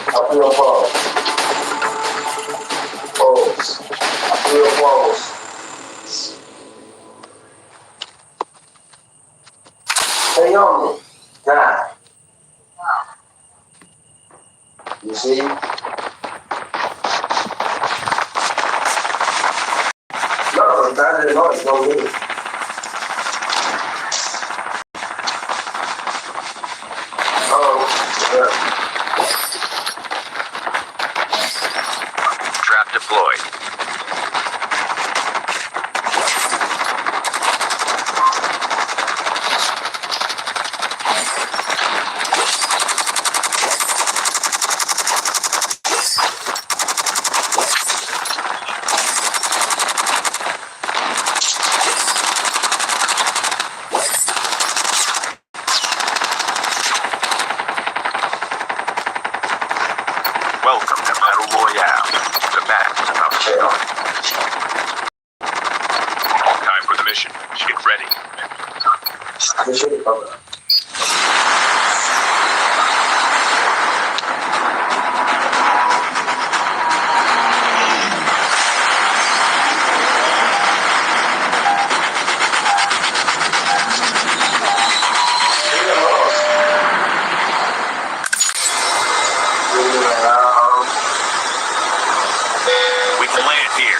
I feel pulse. I feel pulse. Stay on me. God. You see? No, that didn't know it's no good. Trap deployed. Welcome to Battle Royale. The match is about to start. Time for the mission. Get ready. We can land here.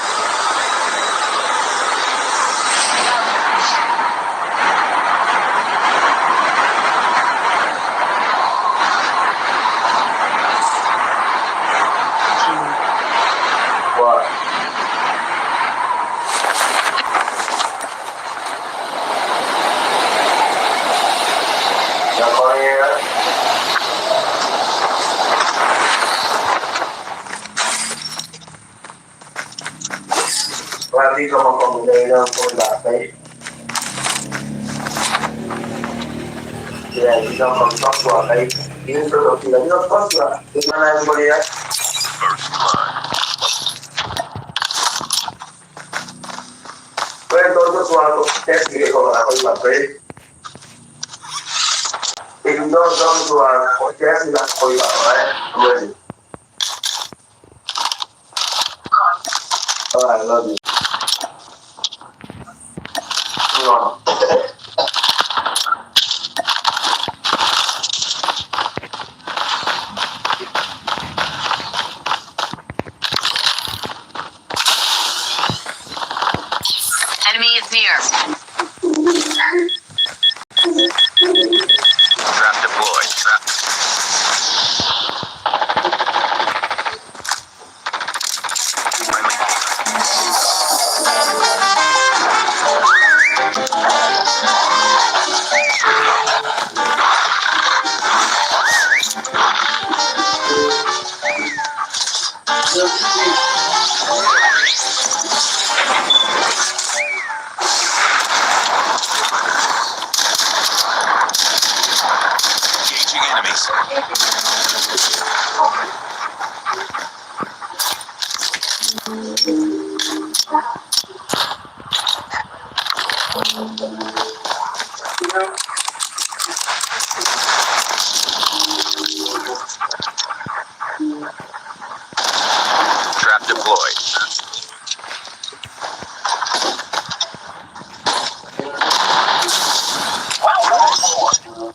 para di ka magpamigay ng paglatay. Kaya isang pagpaswa kay Introdo sila. Yung pagpaswa, tingnan na yung baliya. First blood. Pero todo suato, test sige ko ako yung mapre. Tingnan todo suato, test sila ko yung mapre. Ready. Oh, I love you. No. Enemy is near. Trap deployed. Trap. Friendly. Engaging enemies. Trap deployed.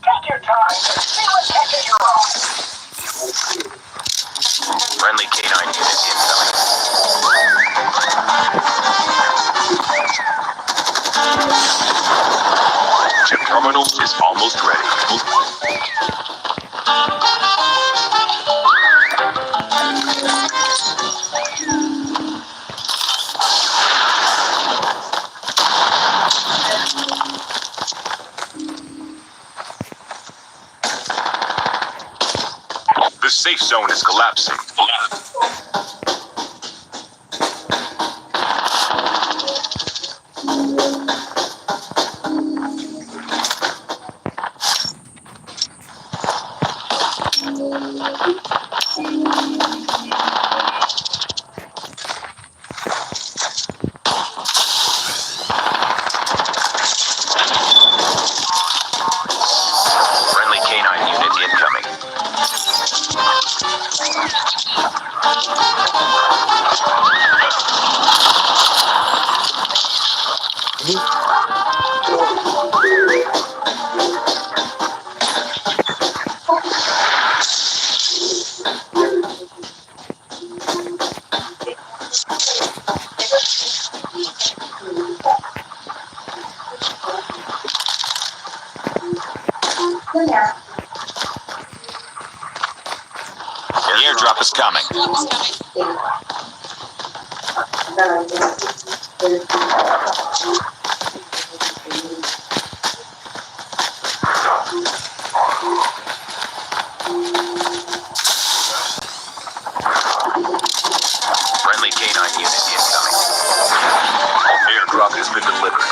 Take your time. See what catches your eye. Friendly canine unit incoming. Chip terminal is almost ready. The safe zone is collapsing. Friendly canine unit incoming. The airdrop is coming. Friendly canine unit incoming. Airdrop has been delivered.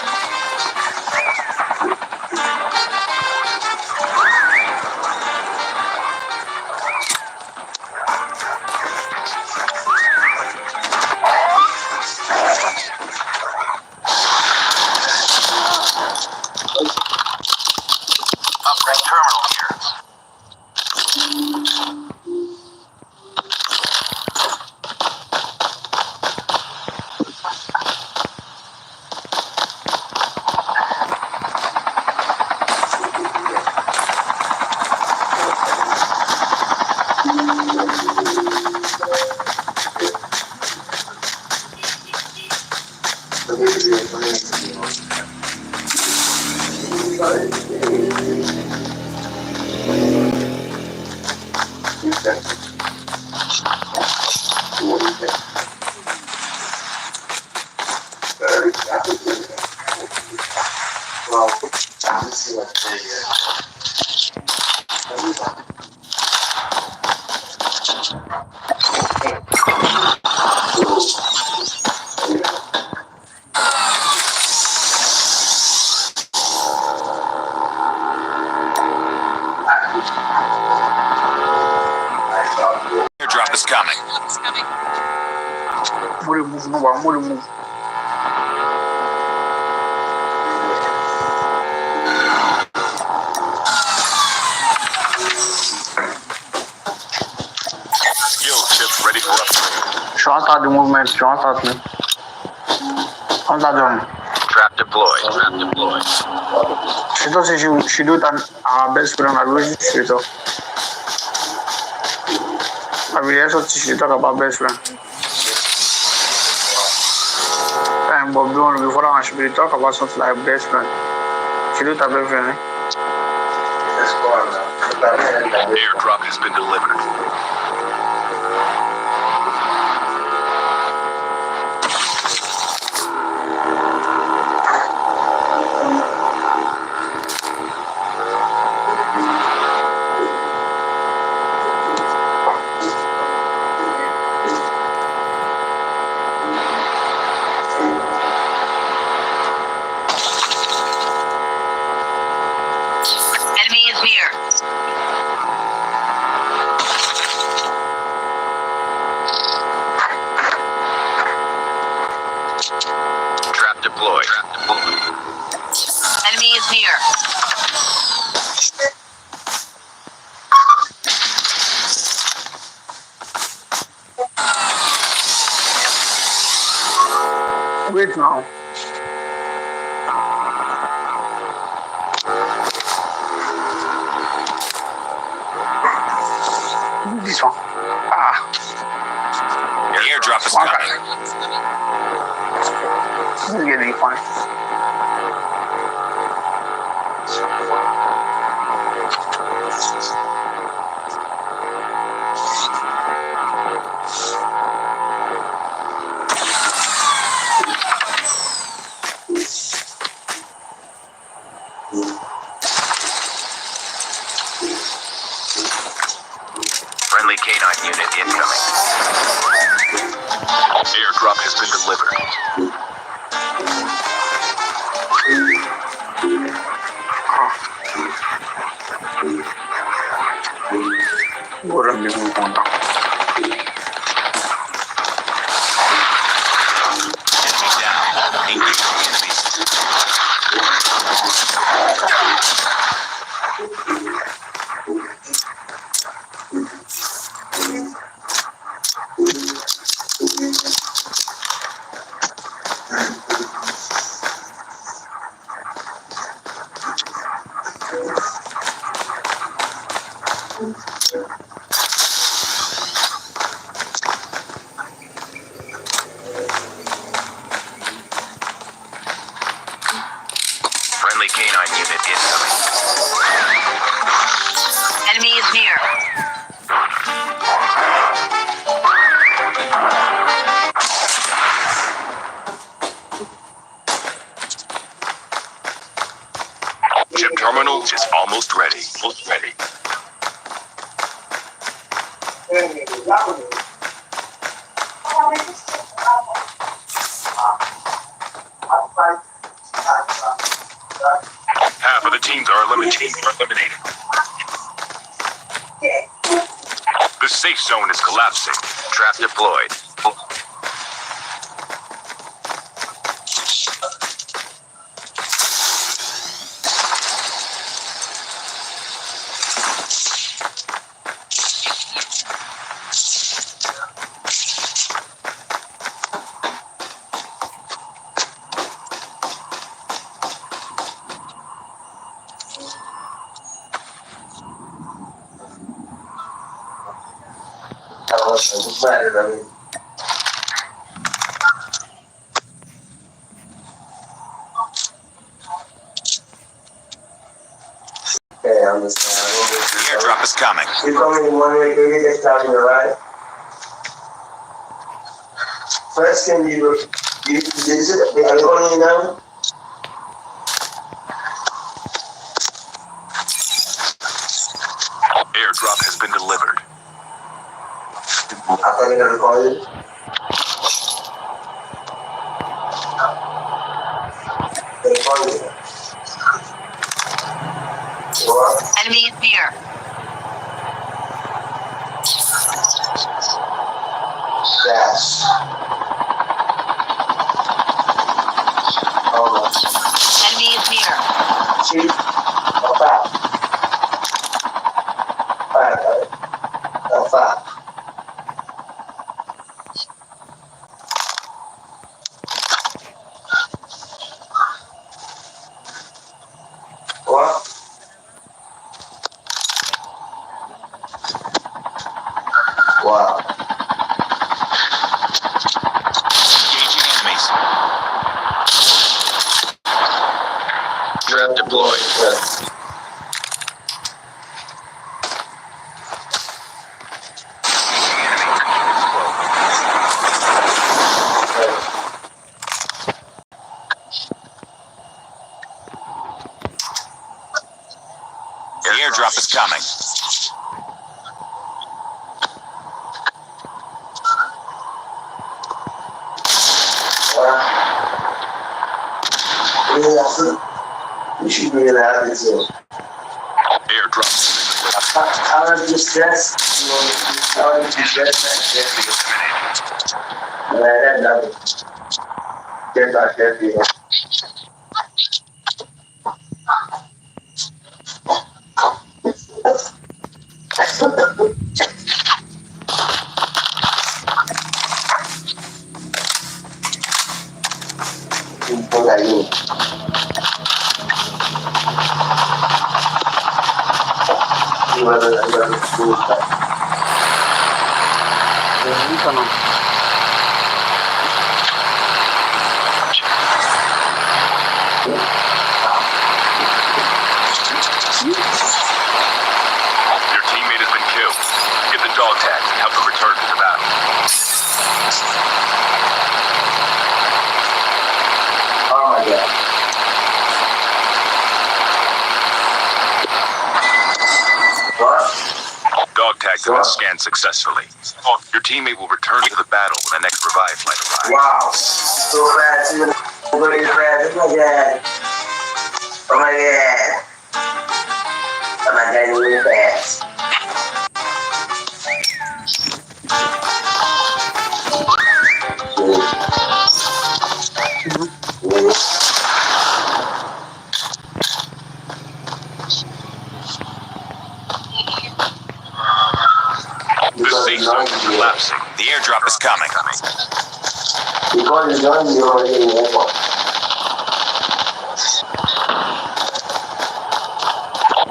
Upgrade terminal here. Well, let's see what they amul move. Skill chip ready for upgrade. Şu an tadı movement, şu an tadı. Am tadı. Trap deployed. Trap deployed. Și tot și du tan a best friend a lui și tot. A vrea să și tot ca best friend. Am Bob before I should talk about something like best friend. Și du ta best friend. Airdrop has been delivered. Enemy is near. Trap deployed. Trap deployed. Enemy is near. Wait now. This one. The airdrop is Okay. coming. This is getting fun. Friendly canine unit incoming. Airdrop has been delivered. Gurang di mo punta. Enemy down. Engaging enemies. Friendly canine unit incoming. Enemy is near. Chip terminal is almost ready. Almost ready. Half of the teams are eliminated. The safe zone is collapsing. Trap deployed. Okay, I understand. Airdrop is coming. You told me you wanted to get this time here, right? First, can you is it the Ionian now? Airdrop has been delivered. I thought you never called it. They called it. What? Enemy is near. Yes. Enemy is near. Chief, five. Five. What? Wow. Engaging enemies. Trap deployed. The airdrop is coming. You should be allowed to do. Airdrop. I was just stressed. I was just stressed. That's nothing. Get back there, people. Look at you. You are the school stuff. Your teammate has been killed. Get the dog tags and help them return to the battle. Oh my god. What? Dog tags have been scanned successfully. Your teammate will return to the battle when the next revive flight arrives. Wow. So fast. Very fast. Oh my god. Oh my god. Oh my god, really fast. The safe zone is collapsing. The airdrop is coming. Because it's done, you're already in the airport.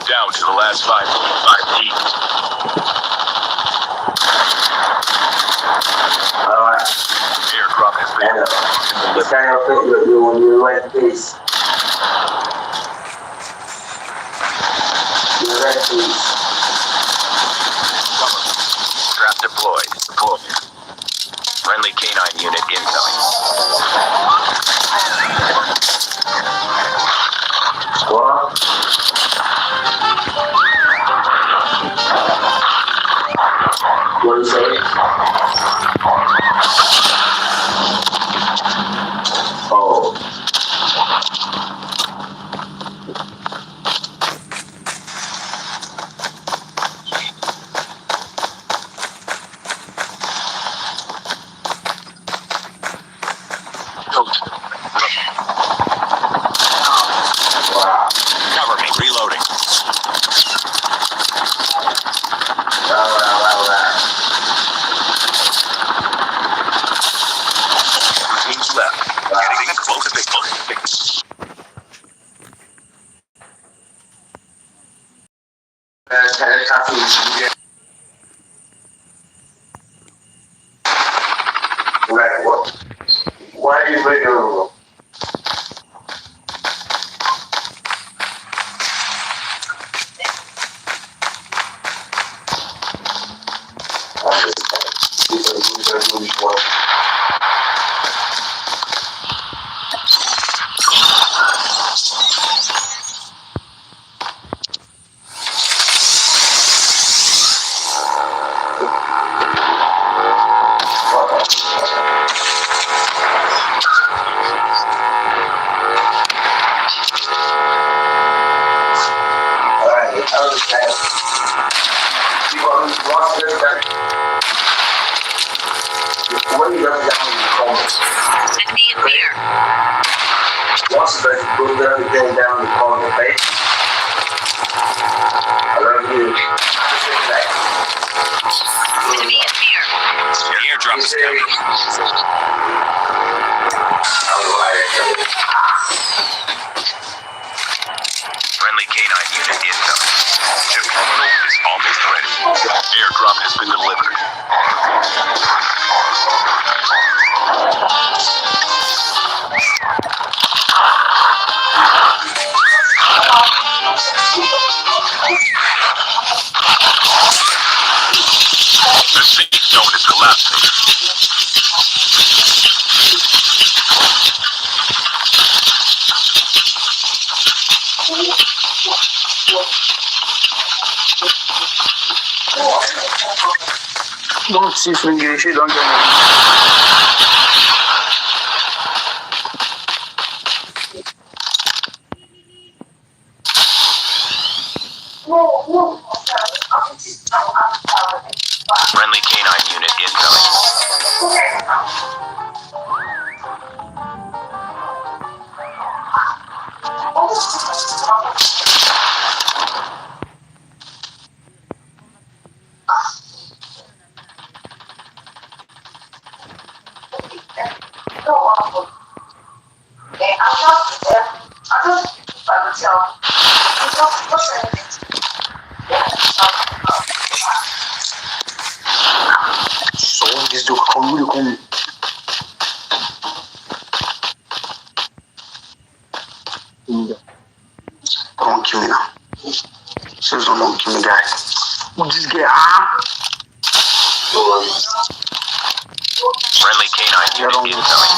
Down to the last five teams. Alright. Airdrop has been And it's kind of fit with you when you're right piece. You're right piece. Trap deployed. Friendly canine unit incoming. What? What do you say? Oh. Wow. Cover me. Reloading. Wow. Two teams left. Getting close to victory. Right, what? Why are you breaking the rule? What? getting down the call the face. I love you. Enemy is near. The airdrop is coming. Friendly canine unit incoming. Chip terminal is almost ready. Airdrop has been delivered. The safe zone is collapsing. Don't see English, don't get me. Friendly canine unit incoming. Soğuk gizli konu. Don't kill me now. Says don't kill me, guys. Who just get Friendly canine unit incoming.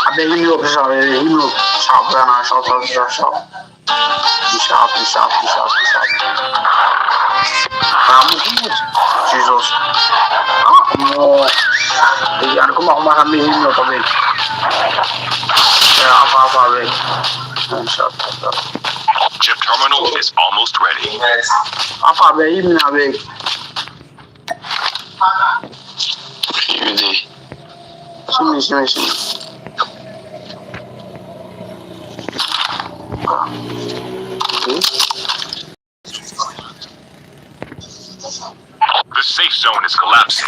I bet he up, Shop, man, shop. He shop. Jesus. No. Yan ko makumasabihin nyo kami. Kaya apa rin. Shop. Chip terminal is almost ready. Apa be, iyi mi abi? İyi değil. Şimdi. The safe zone is collapsing.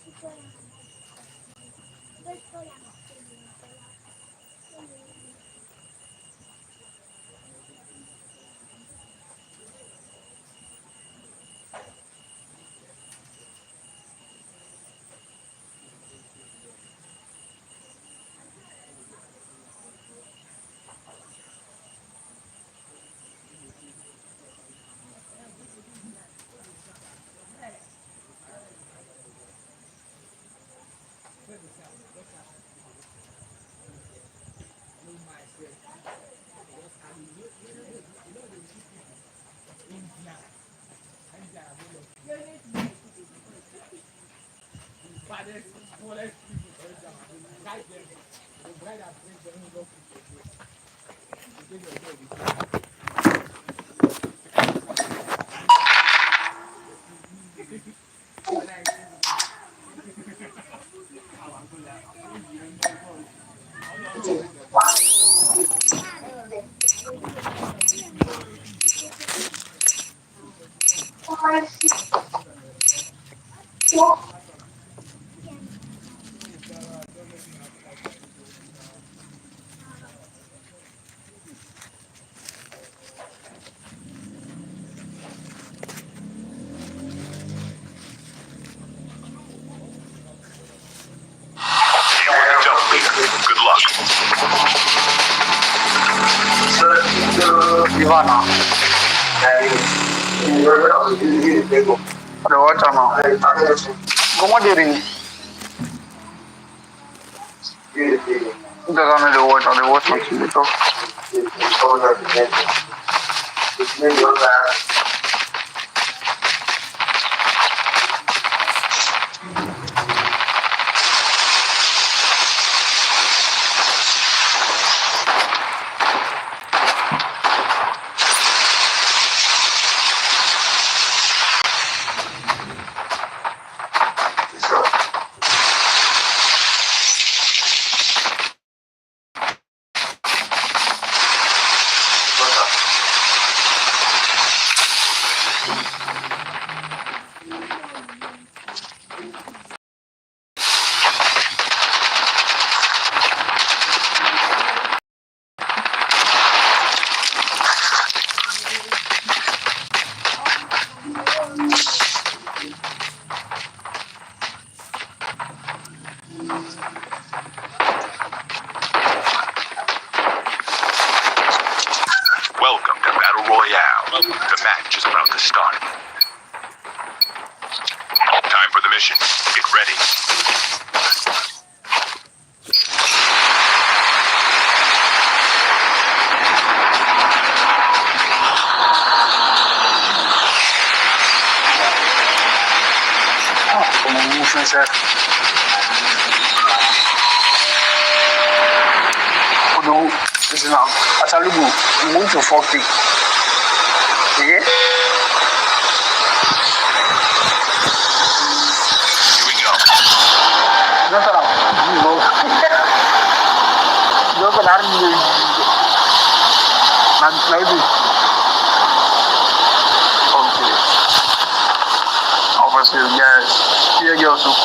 You are the jump leader. Good luck. Ivana. Ada wacana. Kau mau diri? Udah kan ada wacana itu. Welcome to Battle Royale. The match is about to start. Time for the mission. Get ready. Como mucho ser. Kudu, senang. Asal lu muito forte. Here Iya? we go. Não tá não. Não tá dar ni. Nanti. Okay. Obviously, yes. Iya jauh.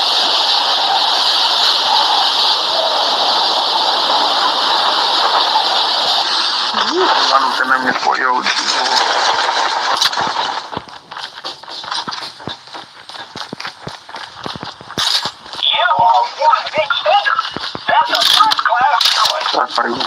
Lalu kena mikroyo. You are one big spender. That's a first-class choice. Apa ini?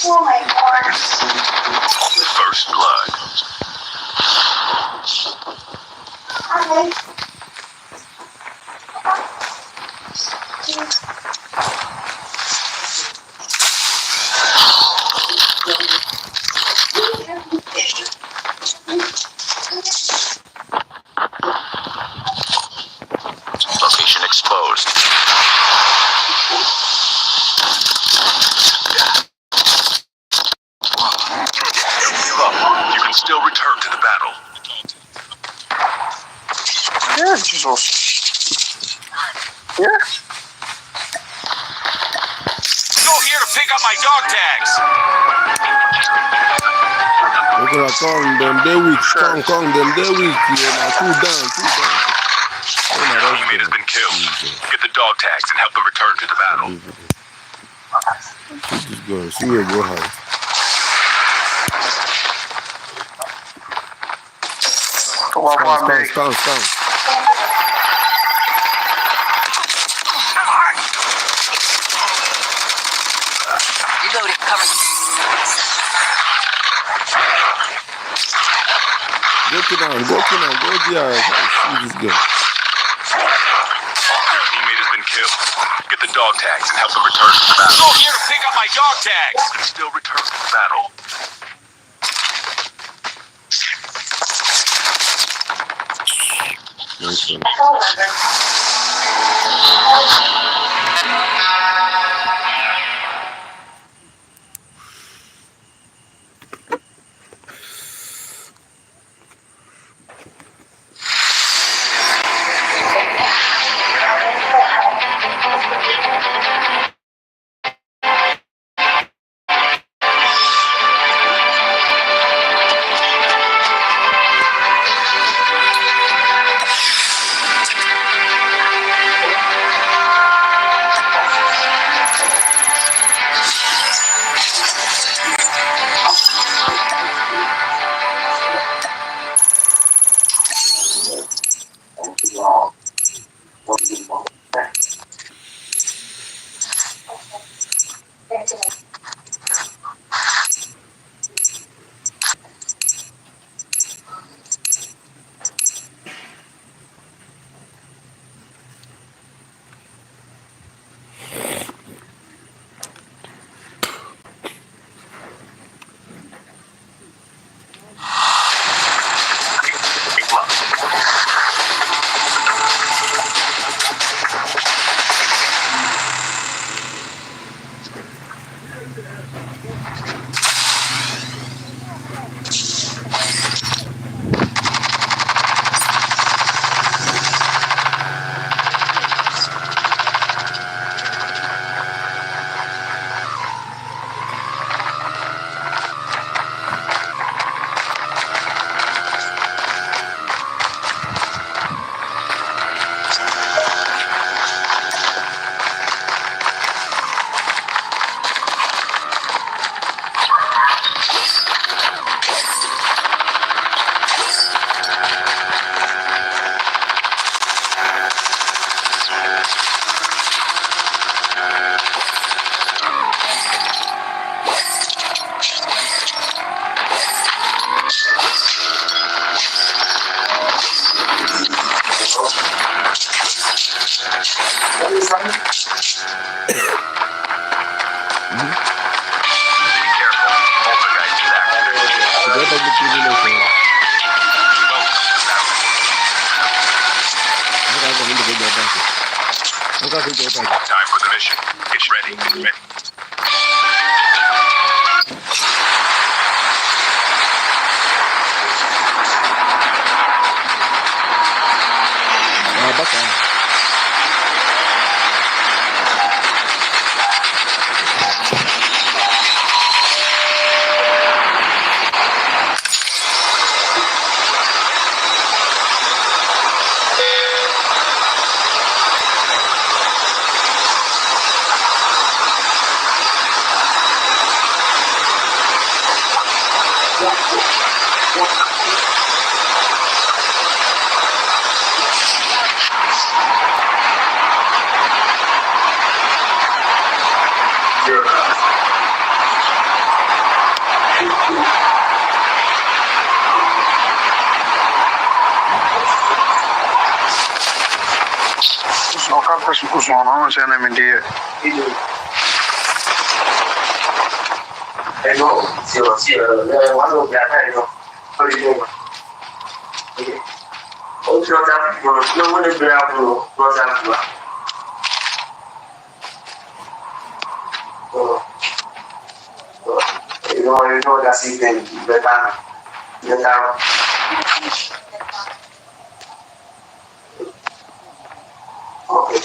Oh my god. First blood. Location exposed. You can still return to the battle. Yeah, Jesus. Yeah. pick up my dog tags. Look at Kong, them they weak. Kong, them they weak. Yeah, now two down. Oh, Your now teammate has been killed. Get the dog tags and help them return to the battle. Shoot this girl. See where go high. Stand. Reloading, cover. Go there. Shoot this girl. Your teammate has been killed. Get the dog tags and help them return to the battle. Go here to pick up my dog tags. You can still return to the battle. Nice one. Time for the mission. Get ready. What's going on? Saying them indeed. Okay.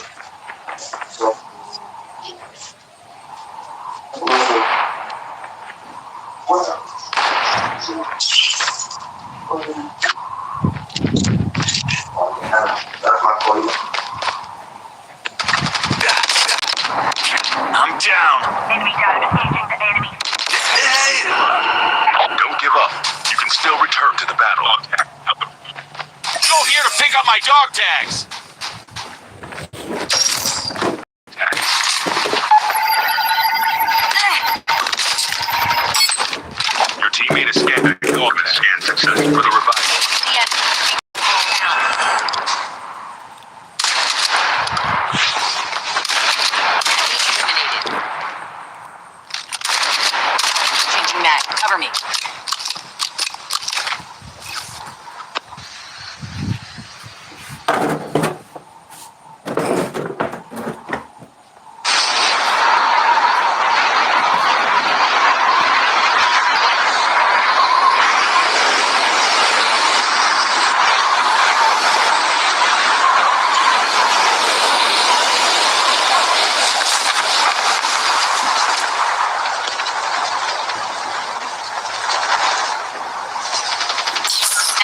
So, That's my point. I'm down. Enemy down. Engaging the enemy. Don't give up. You can still return to the battle. Go here to pick up my dog tags. Your teammate is scanning. Scan successful for the revival. Yes. Eliminated. Changing mag. Cover me.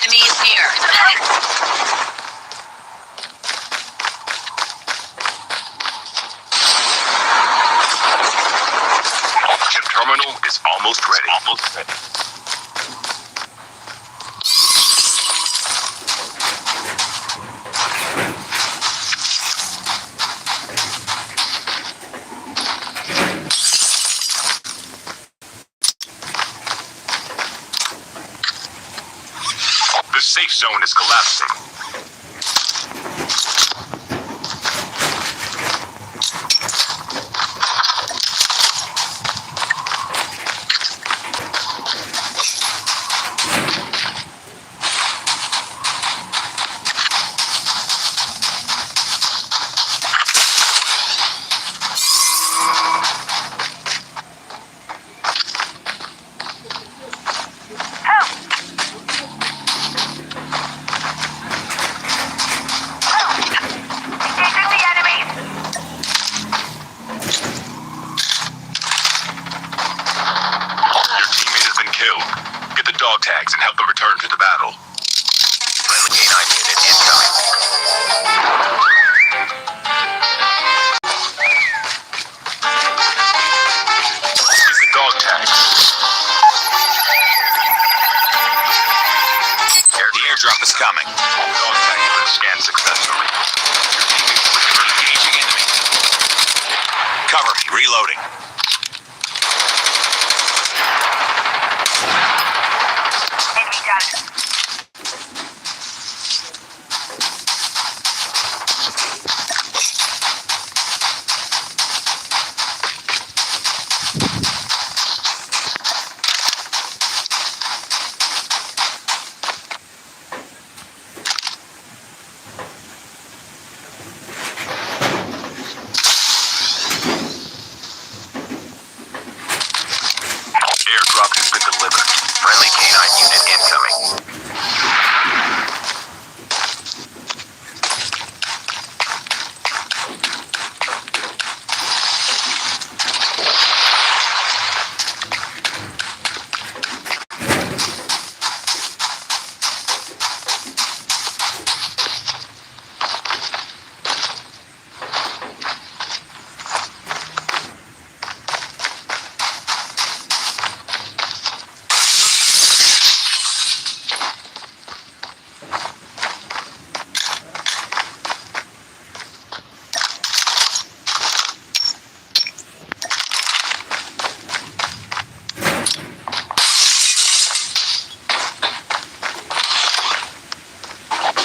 Enemy is near. Chip terminal is almost ready. Almost ready. The safe zone is collapsing. Engaging the enemy. Your teammate has been killed. Get the dog tags and help them return to the battle. Friendly canine unit incoming. Get the dog tags. The airdrop is coming. Dog tag unit scanned successfully. Your teammate was engaging enemy. Cover me. Reloading. Enemy down. Airdrop has been delivered. Friendly canine unit incoming.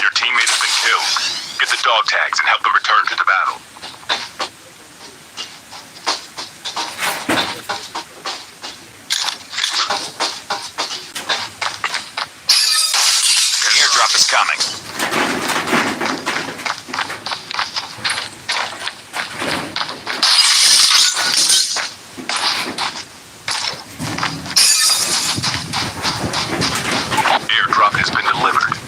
Your teammate has been killed. Get the dog tags and help them return to the battle. The airdrop is coming. Airdrop has been delivered.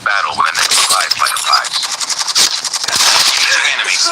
battle when the next supply flight arrives. Engaging enemies.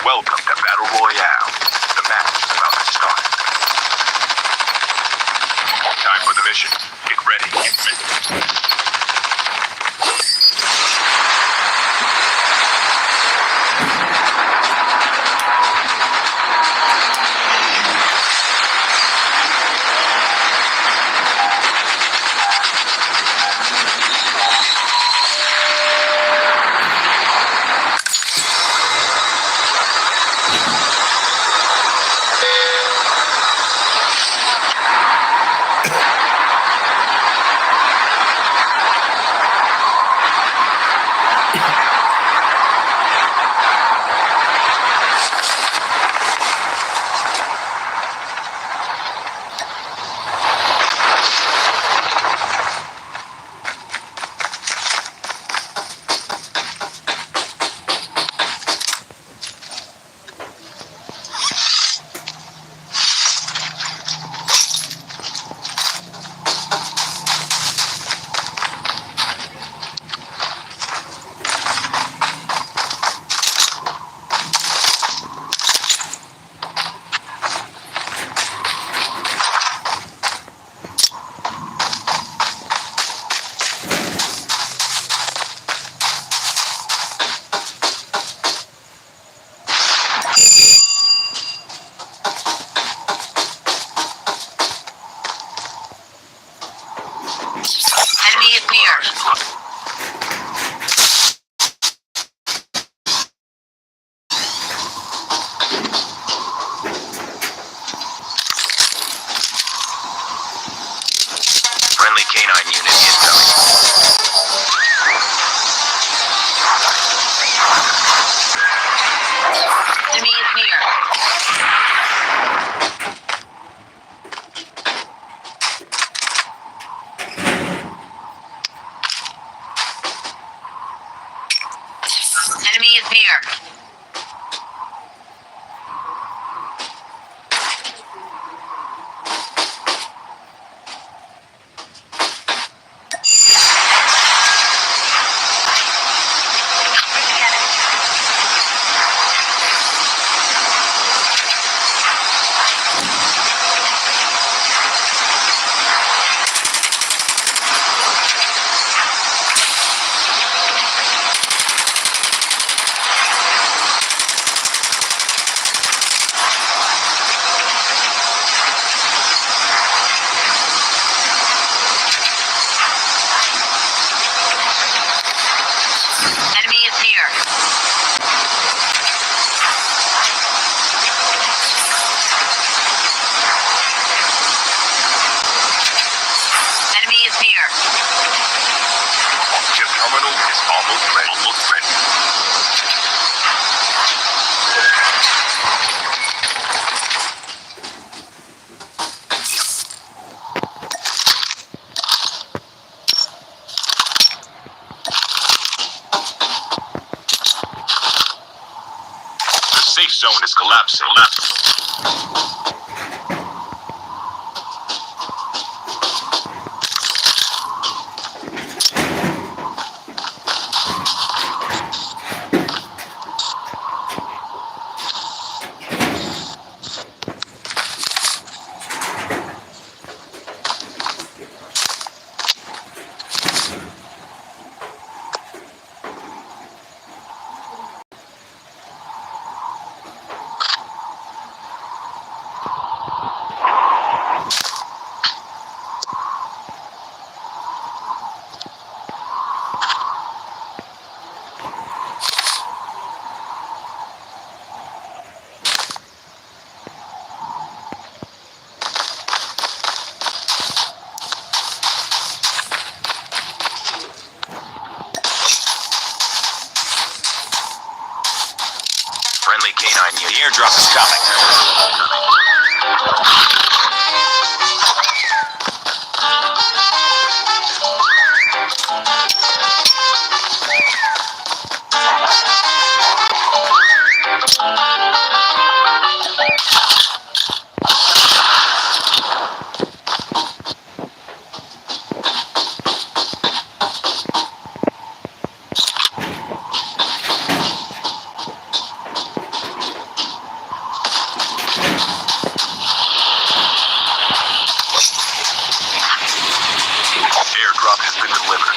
Welcome to Battle Royale. The match is about to start. Time for the mission. Get ready. Enemy is near. Friendly canine unit incoming. Enemy is near. Enemy is near. terminal is almost ready. Almost ready. The safe zone is collapsing. Friendly K9 unit. The airdrop is coming. Airdrop has been delivered.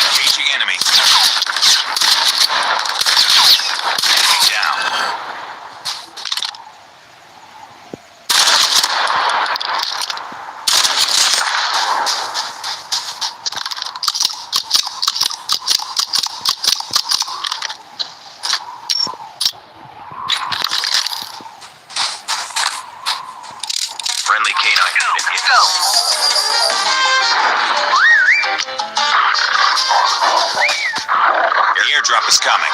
Engaging enemy. Enemy down. Friendly K9 unit in. The airdrop is coming.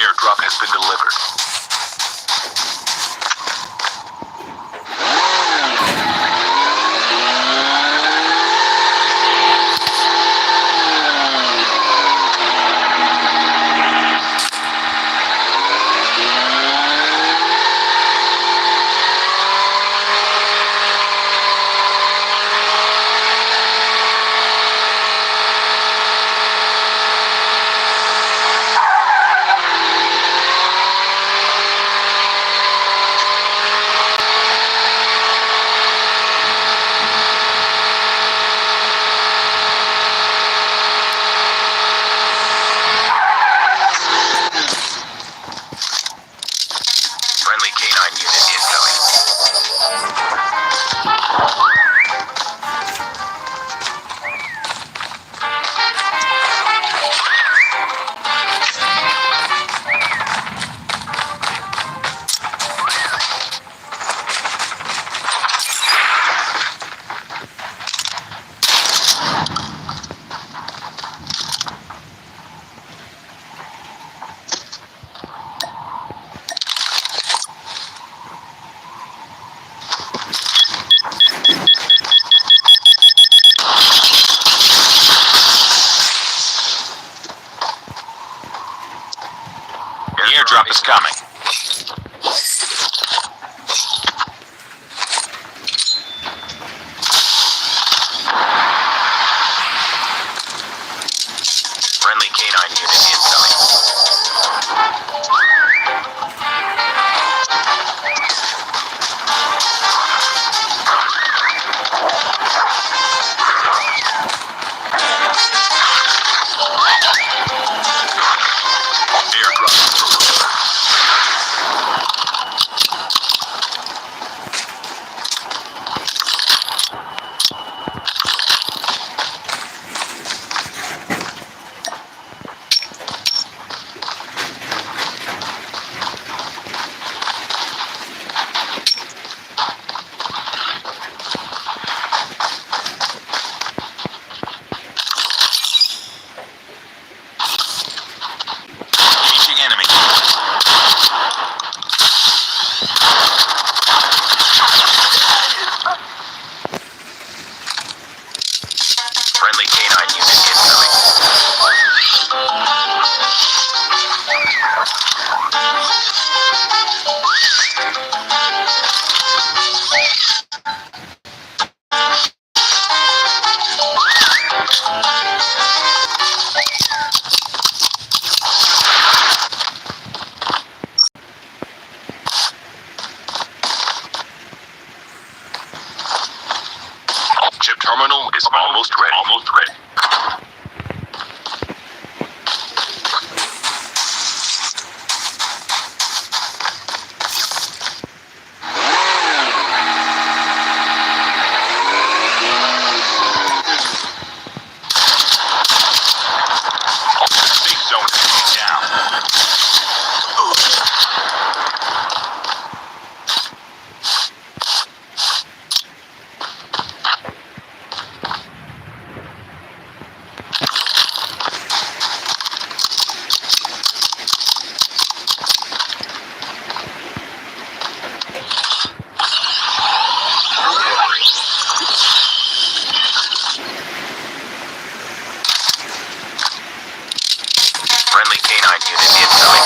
Airdrop has been delivered. Friendly canine unit Chip terminal is almost ready. Almost ready. Safe zone is down. Friendly canine unit incoming.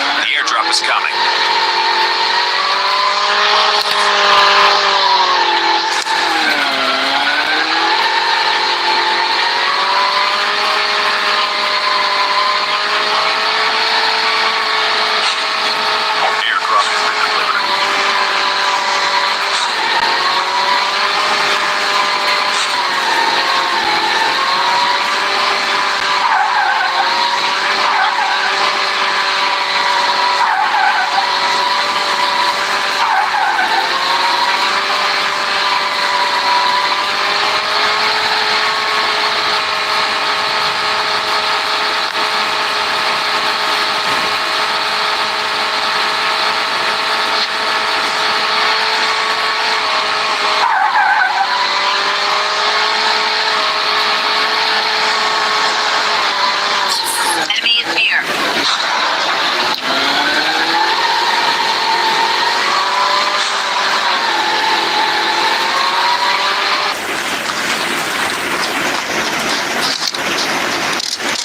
The airdrop is coming. Airdrop has been delivered. Enemy is near.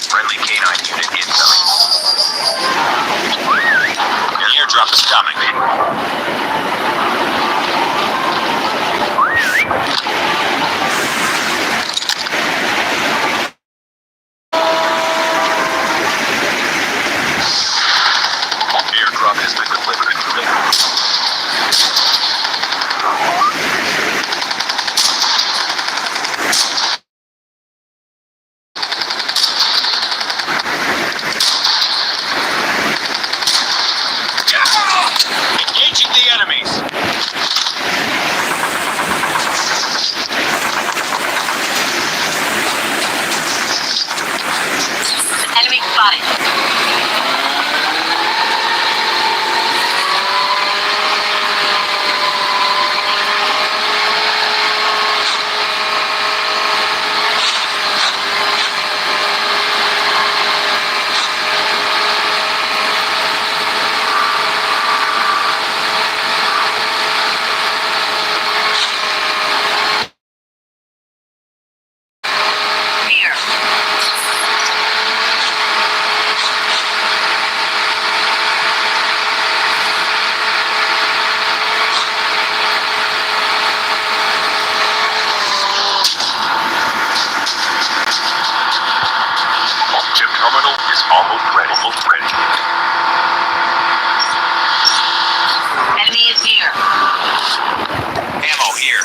Friendly canine unit incoming. The airdrop is coming. Airdrop has been delivered. Engaging the enemies. Enemy spotted. Near. Chip terminal is almost ready. Almost ready. Enemy is near. Ammo here.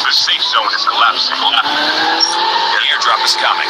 The safe zone is collapsing. The airdrop is coming.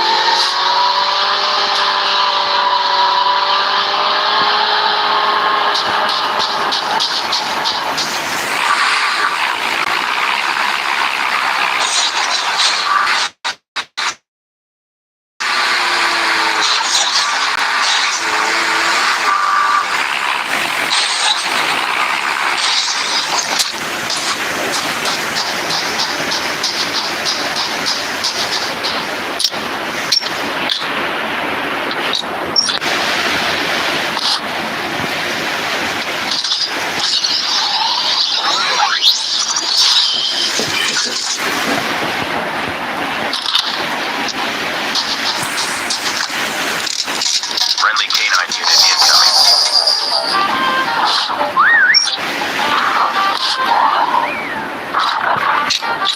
Your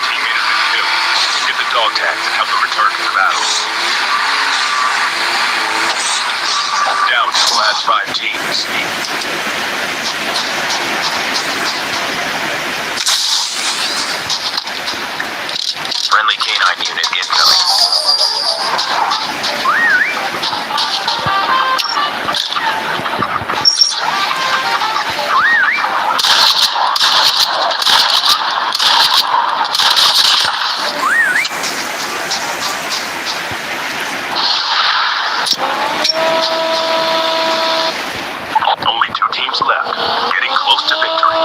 teammate has been killed. Get the dog tags and help them return to the battle. Down to the last 5 teams. Friendly canine unit incoming. Only 2 teams left. Getting close to victory.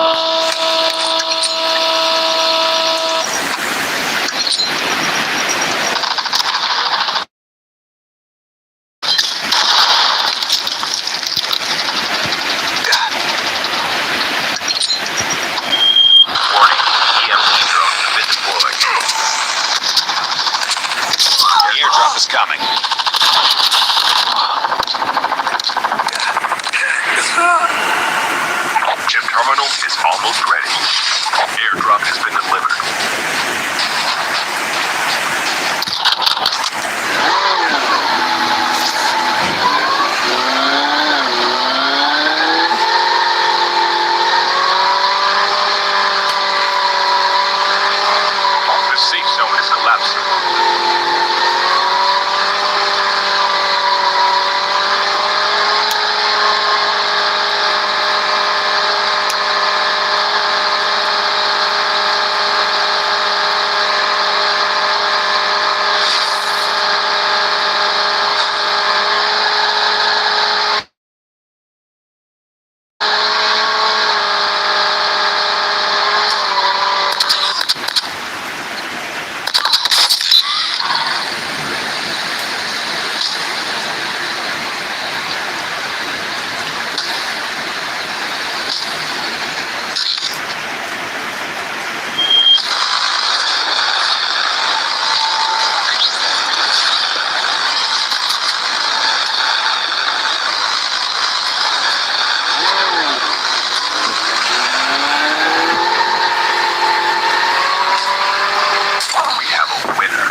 Warning, EMP drone has been deployed. Airdrop is coming. Chip terminal is almost ready. Airdrop has been delivered. The safe zone is collapsing. We have a winner.